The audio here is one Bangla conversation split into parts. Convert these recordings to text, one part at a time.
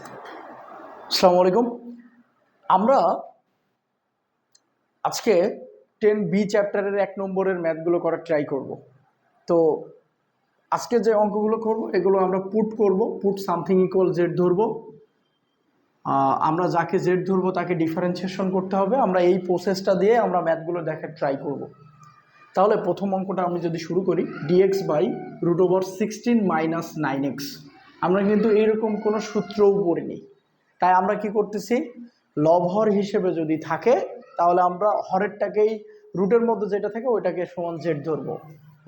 আসসালামু আলাইকুম। আমরা আজকে 10B চ্যাপ্টারের 1 নম্বরের ম্যাথগুলো করার ট্রাই করব। তো আজকে যে অঙ্কগুলো করব এগুলো আমরা পুট করব, পুট সামথিং ইকুয়াল জেড ধরব। আমরা যাকে জেড ধরবো তাকে ডিফারেন্সিয়েশন করতে হবে। আমরা এই প্রসেসটা দিয়ে আমরা ম্যাথগুলো দেখার ট্রাই করব। তাহলে প্রথম অঙ্কটা আমি যদি শুরু করি, ডিএক্স বাই √16 মাইনাস 9x। আমরা কিন্তু এইরকম কোনো সূত্রও পড়িনি, তাই আমরা কি করতেছি, লবহর হিসেবে যদি থাকে তাহলে আমরা হরেরটাকেই রুটের মধ্যে যেটা থাকে ওইটাকে সমান জেড ধরবো।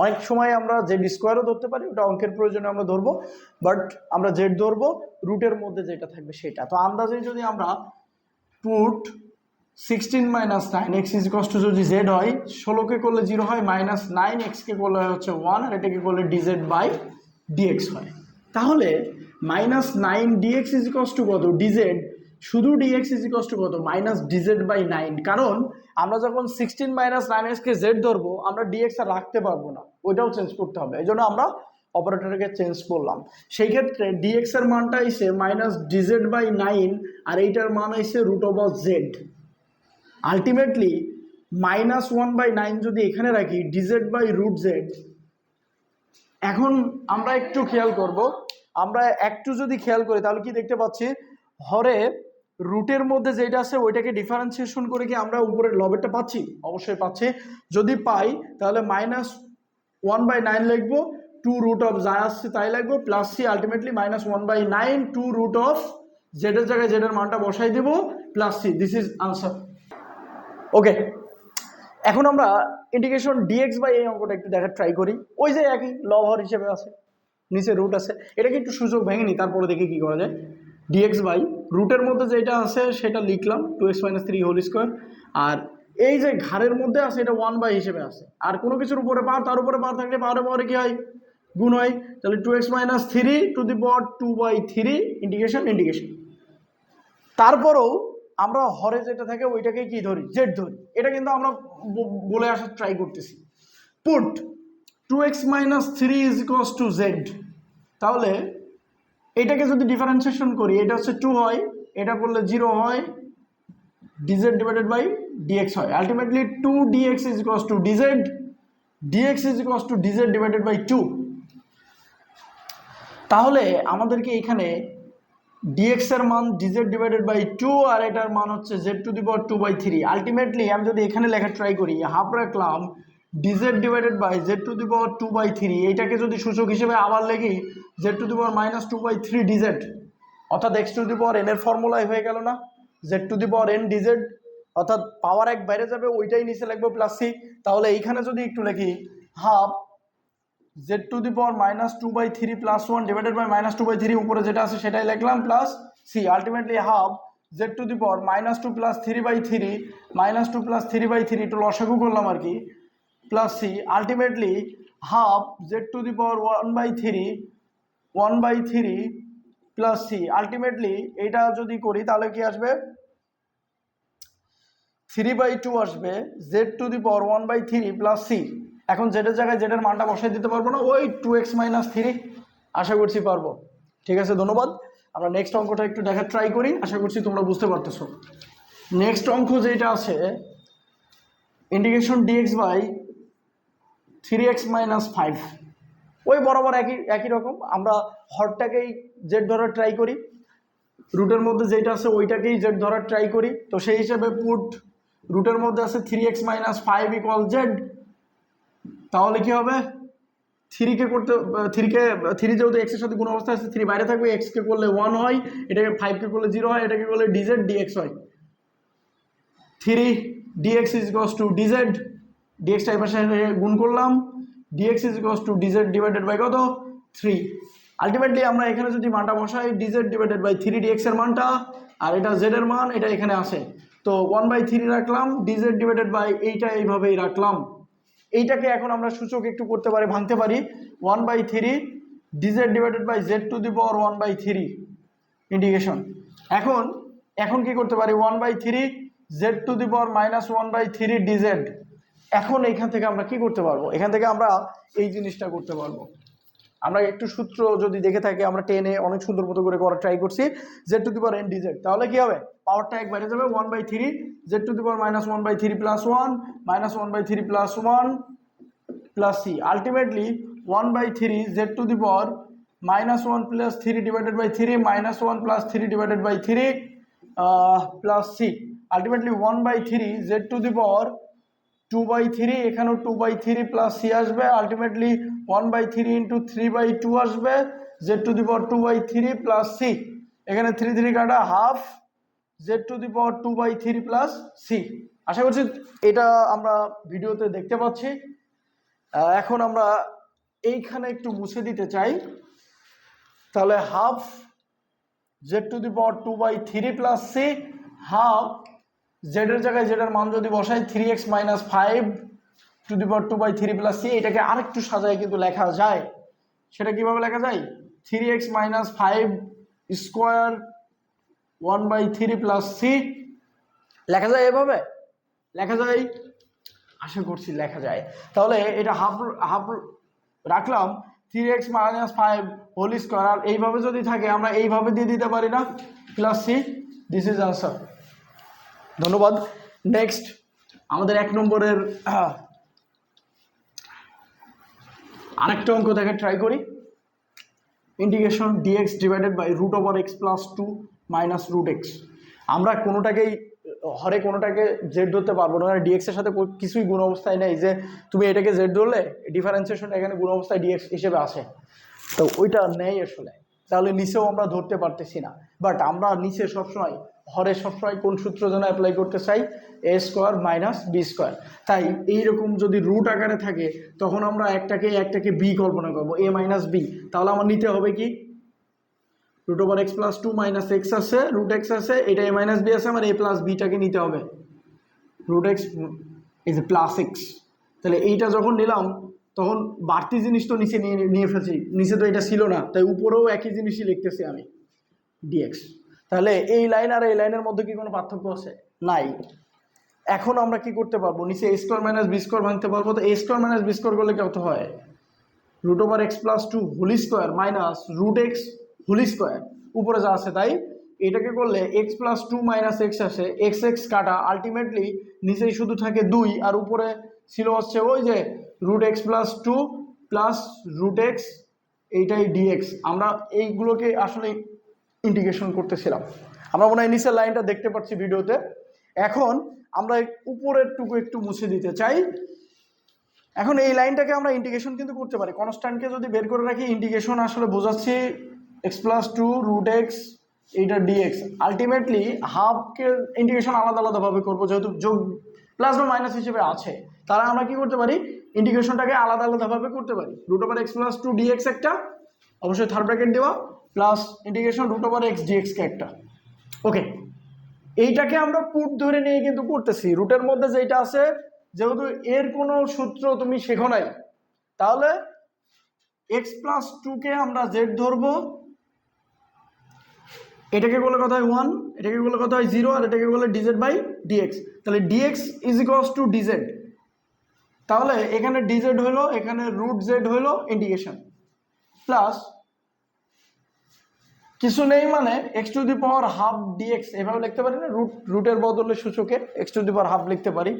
অনেক সময় আমরা জেড স্কোয়ারও ধরতে পারি, ওটা অঙ্কের প্রয়োজনে আমরা ধরবো, বাট আমরা জেড ধরবো রুটের মধ্যে যেটা থাকবে সেটা। তো আন্দাজে যদি আমরা পুট 16 মাইনাস 9x যদি জেড হয়, 16কে করলে 0 হয়, মাইনাস 9xকে করলে হচ্ছে 1, আর এটাকে করলে ডিজেড বাই ডিএক্স হয়। তাহলে মাইনাস 9dx কত, ডিজেড, শুধু ডিএক্স কত, মাইনাস ডিজেড বাই 9। কারণ আমরা যখন 16 মাইনাস 9xকে জেড ধরবো আমরা ডিএক্স আর রাখতে পারবো না, ওইটাও চেঞ্জ করতে হবে, এই জন্য আমরা অপারেটরকে চেঞ্জ করলাম। সেই ক্ষেত্রে ডিএক্স এর মানটা এসে মাইনাস ডিজেড বাই 9, আর এইটার মান এসে √জেড। আলটিমেটলি -1/9 যদি এখানে রাখি, ডিজেড বাই √জেড। এখন আমরা একটু খেয়াল করব, আমরা একটু যদি খেয়াল করি তাহলে কি দেখতে পাচ্ছি, হরে রুটের মধ্যে যেটা আছে ওইটাকে ডিফারেন্সিয়েশন করে কি আমরা উপরের লবেরটা পাচ্ছি? অবশ্যই পাচ্ছি। যদি পাই তাহলে -1/9 লিখবো, 2 যা আসছে তাই লিখবো, প্লাস সি, আলটিমেটলি -1/9 2 জেড এর জায়গায় জেড এর মানটা বসাই দেবো, plus C. This is answer. Okay, এখন আমরা ইন্টিগ্রেশন ডিএক্স বাই এই অঙ্কটা একটু দেখার ট্রাই করি। ওই যে একই লবহর হিসেবে আছে, নিচে রুট আছে, এটাকে একটু সূচক ভেঙে নিই, তারপরে দেখি কি করা যায়। ডিএক্স বাই রুটের মধ্যে যেটা আছে সেটা লিখলাম 2x - 3 হোল স্কোয়ার, আর এই যে ঘাড়ের মধ্যে আছে এটা 1/, হিসেবে আছে। আর কোনো কিছুর উপরে পাওয়ার, তার উপরে পাওয়ার থাকলে পাওয়ারে পাওয়ারে কি হয়, গুণ হয়। তাহলে 2x - 3 two the power 2/3 integration. তারপরেও আমরা হরে যেটা থাকে ওইটাকে কি ধরি, জেড ধরি। এটা কিন্তু আমরা বলে আসার ট্রাই করতেছি। Put 2x - 3 Z. তাহলে এটাকে যদি ডিফারেন্সিয়েশন করি, এটা হচ্ছে 2 হয়, এটা করলে 0 হয়, ডিজেড ডিভাইডেড বাই ডিএক্স হয়। Ultimately 2dx dz, dx dz divided by 2। তাহলে আমাদেরকে এখানে ডিএক্স এর মান ডিজেড ডিভাইডেড বাই 2, আর এটার মান হচ্ছে Z to the power 2/3। Ultimately আমি যদি এখানে লেখা ট্রাই করি, হাফ রাখলাম D Z divided by Z to the power 2/3। এইটাকে যদি সূচক হিসেবে আবার লিখি, Z to the power -2/3 D Z, অর্থাৎ X to the power N এর ফর্মুলাই হয়ে গেল না, Z to the power N D Z, অর্থাৎ পাওয়ার 1 বাইরে যাবে, ওইটাই নিচে লিখবো প্লাস সি। তাহলে এইখানে যদি একটু লিখি, half Z to the power -2/3 plus 1 divided by -2/3, উপরে যেটা আছে সেটাই লিখলাম, plus C. Ultimately half Z to the power -2 + 3/3, -2 + 3/3 একটু লসাগু করলাম আর কি, plus C. Ultimately half Z to the power 1/3 plus C. Ultimately এটা যদি করি তাহলে কি আসবে, 3/2 আসবে, Z to the power 1/3 plus c. এখন জেডের জায়গায় জেডের মানটা বসাই দিতে পারবো না, ওই 2x - 3। আশা করছি পারবো। ঠিক আছে, ধন্যবাদ। আমরা নেক্সট অঙ্কটা একটু দেখার ট্রাই করি, আশা করছি তোমরা বুঝতে পারতেছো। নেক্সট অঙ্ক যেটা আছে, ইন্টিগ্রেশন ডিএক্স বাই 3x - 5। ওই বরাবর একই রকম, আমরা হরটাকেই জেড ধরার ট্রাই করি, রুটের মধ্যে যেটা আছে ওইটাকেই জেড ধরার ট্রাই করি। তো সেই হিসেবে পুট রুটের মধ্যে আছে 3x - 5 = জেড। তাহলে কি হবে, 3 যেহেতু এক্স এর সাথে গুণ অবস্থা আছে, 3 বাইরে থাকবে, এক্স কে করলে 1 হয়, এটাকে 5 কে করলে 0 হয়, এটাকে করলে ডিজেড ডিএক্স হয়। 3dx ডিজেড, ডিএক্স টাইপ এর সাথে গুণ করলাম, dx ডিজেড ডিভাইডেড বাই কত, 3। আলটিমেটলি আমরা এখানে যদি মানটা বসাই, ডিজেড ডিভাইডেড বাই 3dx এর মানটা, আর এটা জেড এর মান, এটা এখানে আসে, তো 1/3 রাখলাম, ডিজেড ডিভাইডেড বাই এইটা এইভাবেই রাখলাম। এইটাকে এখন আমরা সূচক একটু করতে পারি, ভাঙতে পারি, 1/3 dz divided by Z to the power 1/3 integration. এখন কি করতে পারি, 1/3 Z to the power -1/3 dz. এখন এইখান থেকে আমরা কি করতে পারবো, এখান থেকে আমরা এই জিনিসটা করতে পারবো। আমরা একটু সূত্র যদি দেখে থাকি, আমরা 10-এ অনেক সুন্দর মতো করে করা ট্রাই করছি, Z to the power N D Z, তাহলে কি হবে, পাওয়ারটা এক বাইরে যাবে 1/3 Z to the power -1/3 plus 1 -1/3 plus 1 plus C, ultimately 1/3 Z to the power -1 plus 3 divided by 3 -1 plus 3 divided by 3 plus C, ultimately 1/3 Z to the power 2/3, এখানেও 2/3 প্লাস সি আসবে, আলটিমেটলি 1/3 ইন্টু 3/2 আসবে Z to the power 2/3 plus C, এখানে 3 3 কাটা half Z to the power 2/3 plus C. আশা করছি এটা আমরা ভিডিওতে দেখতে পাচ্ছি। এখন আমরা এইখানে একটু মুছে দিতে চাই, তাহলে half Z to the power 2/3 plus c, half z এর জায়গায় জেড এর মান যদি বসাই 3x - 5 to the power 2/3 plus c, এটাকে আরেকটু সাজায় কিন্তু লেখা যায়। সেটা কিভাবে লেখা যায়, 3x - 5 স্কোয়ার 1/3 প্লাস সি লেখা যায়, এভাবে লেখা যায়, আশা করছি লেখা যায়। তাহলে এটা হাফ হাফ রাখলাম 3x - 5 হোল স্কোয়ার, আর এইভাবে যদি থাকে আমরা এইভাবে দিয়ে দিতে পারি না, plus C, this is answer. ধন্যবাদ। নেক্সট আমাদের 1 নম্বরের আরেকটা অঙ্ক দেখে ট্রাই করি। Integration dx divided by √x plus 2 minus √x। আমরা কোনোটাকেই হরে কোনোটাকে জেড ধরতে পারবো না, ডিএক্স এর সাথে কিছুই গুণ অবস্থায় নেই যে তুমি এটাকে জেড ধরলে ডিফারেন্সিয়েশন এখানে গুণ অবস্থায় ডিএক্স হিসেবে আসে, তো ওইটা নেই আসলে, তাহলে নিচেও আমরা ধরতে পারতেছি না। বাট আমরা নিচে সবসময় হরে সবসময় কোন সূত্র যেন অ্যাপ্লাই করতে চাই, এ স্কোয়ার মাইনাস বি স্কোয়ার। তাই এইরকম যদি রুট আকারে থাকে তখন আমরা একটাকে বি কল্পনা করবো, এ মাইনাস বি, তাহলে আমার নিতে হবে কি √x প্লাস 2 মাইনাস এক্স আছে, √x আছে, এটা এ মাইনাস বি আছে, আমার এ প্লাস বিটাকে নিতে হবে, √x ইজ প্লাস এক্স। তাহলে এইটা যখন নিলাম তখন বাড়তি জিনিস তো নিচে নিয়ে ফেলছি, নিচে তো এটা ছিল না, তাই উপরেও একই জিনিসই লিখতেছি আমি, ডিএক্স। তাহলে এই লাইন আর এই লাইনের মধ্যে কি কোনো পার্থক্য আছে? নাই। এখন আমরা কি করতে পারবো, নিচে a square minus b square ভাঙতে পারবো। তো a square minus b square করলে কত হয়, √x plus 2 whole square minus √x whole square, উপরে যা আছে তাই। এটাকে করলে x প্লাস 2 মাইনাস এক্স আসে, এক্স এক্স কাটা, আলটিমেটলি নিচেই শুধু থাকে 2 আর উপরে ছিল হচ্ছে ওই যে √x প্লাস 2 প্লাস √x, এইটাই ডিএক্স। আমরা এইগুলোকে আসলে ইন্টিগ্রেশন করতেছিলাম, আমরা মনে হয় নিচের লাইনটা দেখতে পাচ্ছি ভিডিওতে। এখন আমরা উপরের টুকু একটু মুছে দিতে চাই। এখন এই লাইনটাকে আমরা ইন্টিগ্রেশন কিন্তু করতে পারি, কনস্ট্যান্টকে যদি বের করে রাখি, ইন্টিগ্রেশন আসলে বোঝাচ্ছি x প্লাস 2 √x এইটা ডিএক্স। আলটিমেটলি হাফকে ইন্টিগ্রেশন আলাদা আলাদাভাবে করবো, যেহেতু যোগ প্লাস বা মাইনাস হিসেবে আছে, তারা আমরা কি করতে পারি, ইন্টিগ্রেশনটাকে আলাদা আলাদাভাবে করতে পারি। √x প্লাস 2 ডিএক্স একটা, অবশ্যই থার্ড ব্র্যাকেট দেওয়া, প্লাস ইন্টিগ্রেশন √x ডিএক্সকে একটা। ওকে, এইটাকে আমরা পুট ধরে নিয়ে কিন্তু করতেছি, রুটের মধ্যে যেটা আছে, যেহেতু এর কোনো সূত্র তুমি শেখো নাই, তাহলে x প্লাস 2কে আমরা জেড ধরবো, এটাকে বলে কথা হয় 1, এটাকে বলে কথা হয় 0, আর এটাকে বলে ডিজেড বাই ডিএক্স। তাহলে dx is equals to dz, তাহলে এখানে ডিজেড হলো, এখানে √z হলো ইন্টিগ্রেশন, প্লাস কিছু নেই মানে x to the power half dx, এভাবে লিখতে পারি না, রুটের বদলে সূচকে x to the power half লিখতে পারি,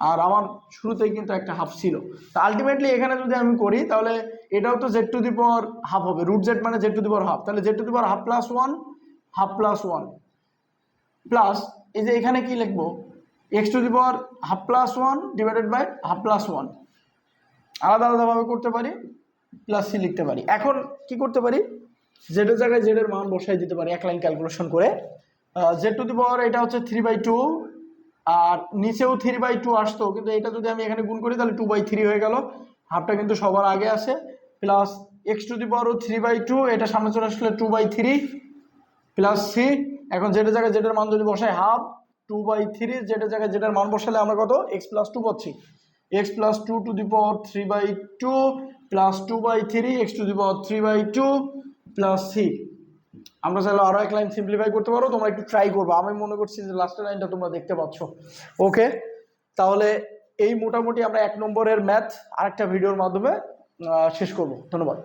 আর আমার শুরুতেই কিন্তু একটা হাফ ছিল। তো আলটিমেটলি এখানে যদি আমি করি তাহলে এটাও তো z to the power half হবে, √z মানে z to the power half, তাহলে z to the power half plus 1 half plus 1 plus এই যে এখানে কি লিখবো, x to the power half plus 1 divided by half plus 1, আলাদা আলাদাভাবে করতে পারি, প্লাস সি লিখতে পারি। এখন কি করতে পারি, জেডের জায়গায় জেডের মান বসাই দিতে পারি এক লাইন ক্যালকুলেশন করে। জেড টু দি পাওয়ার এটা হচ্ছে 3/2, আর নিচেও 3/2 আসতো, কিন্তু এটা যদি আমি এখানে গুণ করি তাহলে 2/3 হয়ে গেল, হাফটা কিন্তু সবার আগে আসে, প্লাস এক্স টু দি পাওয়ারও 3/2, এটা সামনে চলে আসলে 2/3 প্লাস সি। এখন জেডের জায়গায় জেডের মান যদি বসাই হাফ 2/3, জেডের জায়গায় জেডের মান বসালে আমরা কত, এক্স প্লাস 2 পাচ্ছি, x plus 2 to the power 3/2 plus 2/3 x to the power 3/2 plus c. আমরা চাইলে আরও এক লাইন সিম্পলিফাই করতে পারো, তোমরা একটু ট্রাই করবো, আমি মনে করছি যে লাস্টের লাইনটা তোমরা দেখতে পাচ্ছ। ওকে, তাহলে এই মোটামুটি আমরা 1 নম্বরের ম্যাথ আরেকটা ভিডিওর মাধ্যমে শেষ করব। ধন্যবাদ।